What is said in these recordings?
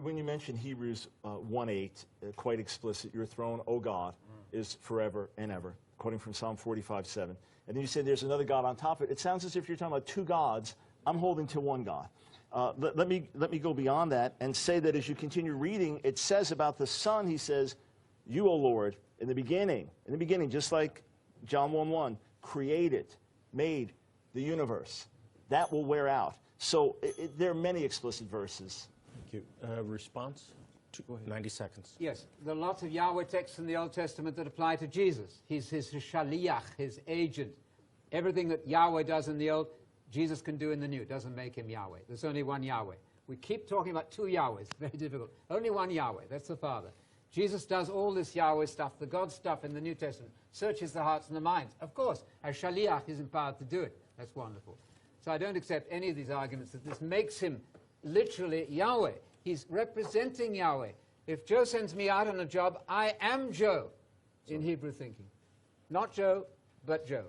when you mention Hebrews 1:8, quite explicit, your throne, O God, is forever and ever, quoting from Psalm 45:7. And then you say there's another God on top of it. It sounds as if you're talking about two gods. I'm holding to one God. Let me go beyond that and say that as you continue reading, it says about the Son, he says, you, O Lord, in the beginning, just like John 1:1, created, made the universe. That will wear out. So there are many explicit verses. Thank you. Response? 90 seconds. Yes, there are lots of Yahweh texts in the Old Testament that apply to Jesus. He's his shaliach, his agent. Everything that Yahweh does in the Old, Jesus can do in the New. It doesn't make him Yahweh. There's only one Yahweh. We keep talking about two Yahwehs. Very difficult. Only one Yahweh. That's the Father. Jesus does all this Yahweh stuff, the God stuff in the New Testament, searches the hearts and the minds. Of course, as shaliach, he's empowered to do it. That's wonderful. So I don't accept any of these arguments that this makes him literally Yahweh. He's representing Yahweh. If Joe sends me out on a job, I am Joe in Hebrew thinking. Not Joe, but Joe.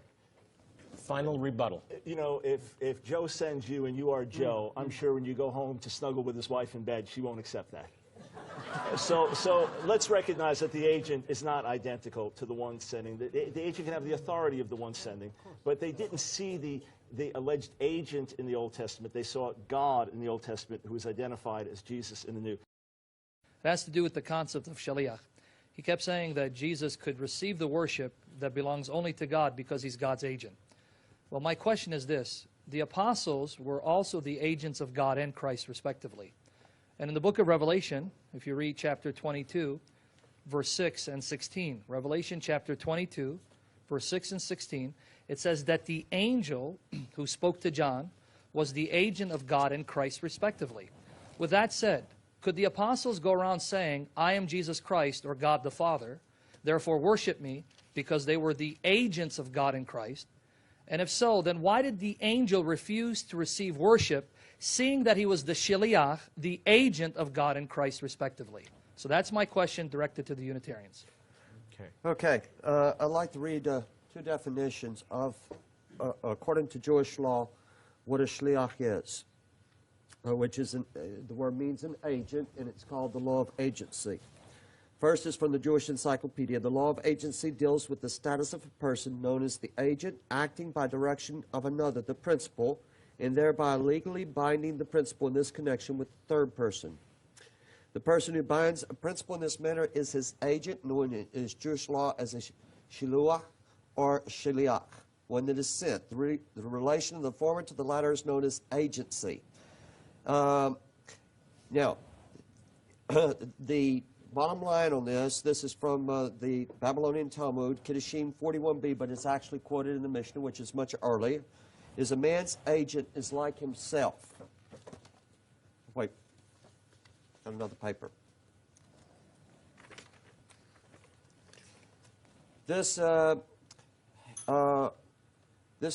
Final rebuttal. You know, if Joe sends you and you are Joe, I'm sure when you go home to snuggle with his wife in bed, she won't accept that. So let's recognize that the agent is not identical to the one sending. The agent can have the authority of the one sending, but they didn't see the alleged agent in the Old Testament. They saw God in the Old Testament, who is identified as Jesus in the New. It has to do with the concept of shaliach. He kept saying that Jesus could receive the worship that belongs only to God because he's God's agent. Well, my question is this. The apostles were also the agents of God and Christ, respectively. And in the book of Revelation, if you read chapter 22, verse 6 and 16, Revelation chapter 22, verse 6 and 16, it says that the angel who spoke to John was the agent of God and Christ, respectively. With that said, could the apostles go around saying, I am Jesus Christ or God the Father, therefore worship me, because they were the agents of God and Christ? And if so, then why did the angel refuse to receive worship, seeing that he was the shaliach, the agent of God and Christ, respectively? So that's my question directed to the Unitarians. Okay. I'd like to read two definitions of, according to Jewish law, what a shliach is, which is, the word means an agent, and it's called the law of agency. First is from the Jewish Encyclopedia. The law of agency deals with the status of a person known as the agent, acting by direction of another, the principal, and thereby legally binding the principal in this connection with the third person. The person who binds a principal in this manner is his agent, known in Jewish law as a shiluach or shaliach, one that is sent. The relation of the former to the latter is known as agency. Now, the bottom line on this is from the Babylonian Talmud, Kiddushin 41b, but it's actually quoted in the Mishnah, which is much earlier, is a man's agent is like himself. Wait, got another paper. This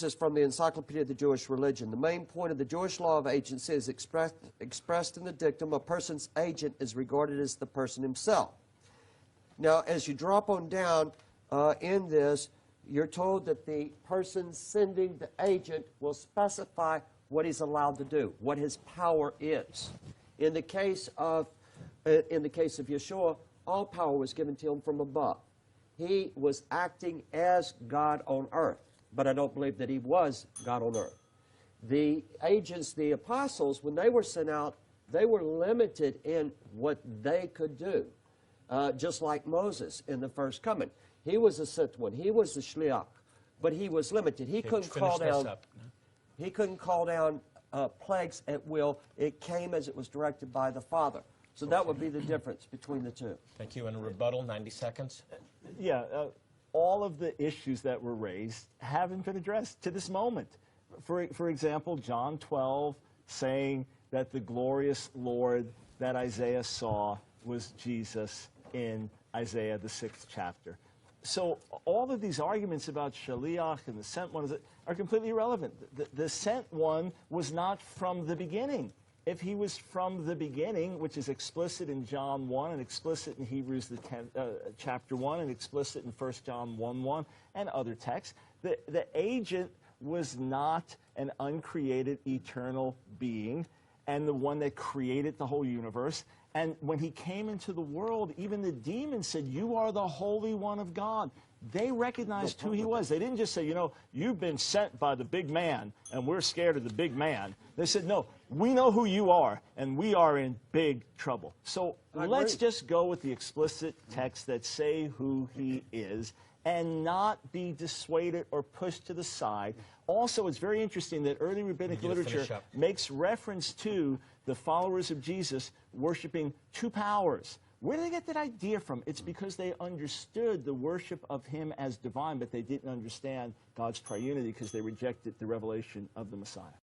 is from the Encyclopedia of the Jewish Religion. The main point of the Jewish law of agency is expressed in the dictum, a person's agent is regarded as the person himself. Now, as you drop on down in this, you're told that the person sending the agent will specify what he's allowed to do, what his power is. In the case of Yeshua, all power was given to him from above. He was acting as God on earth. But I don't believe that he was God on earth. The agents, the apostles, when they were sent out, they were limited in what they could do, just like Moses in the first coming. He was a sent one. He was the shliach, but he was limited. He couldn't call down. He couldn't call down plagues at will. It came as it was directed by the Father. So that would be the difference between the two. Thank you. And a rebuttal, 90 seconds. Yeah. All of the issues that were raised haven't been addressed to this moment. For example, John 12 saying that the glorious Lord that Isaiah saw was Jesus in Isaiah, the 6th chapter. So all of these arguments about Shaliach and the sent one are completely irrelevant. The sent one was not from the beginning. If he was from the beginning, which is explicit in John 1 and explicit in Hebrews chapter 1 and explicit in 1 John 1:1 and other texts, the agent was not an uncreated eternal being and the one that created the whole universe. And when he came into the world, even the demons said, "You are the Holy One of God." They recognized who he was. They didn't just say, "You've been sent by the big man, and we're scared of the big man." They said, "No, we know who you are, and we are in big trouble." So let's just go with the explicit texts that say who he is and not be dissuaded or pushed to the side. Also, it's very interesting that early rabbinic literature makes reference to the followers of Jesus worshiping two powers. Where did they get that idea from? It's because they understood the worship of him as divine, but they didn't understand God's triunity because they rejected the revelation of the Messiah.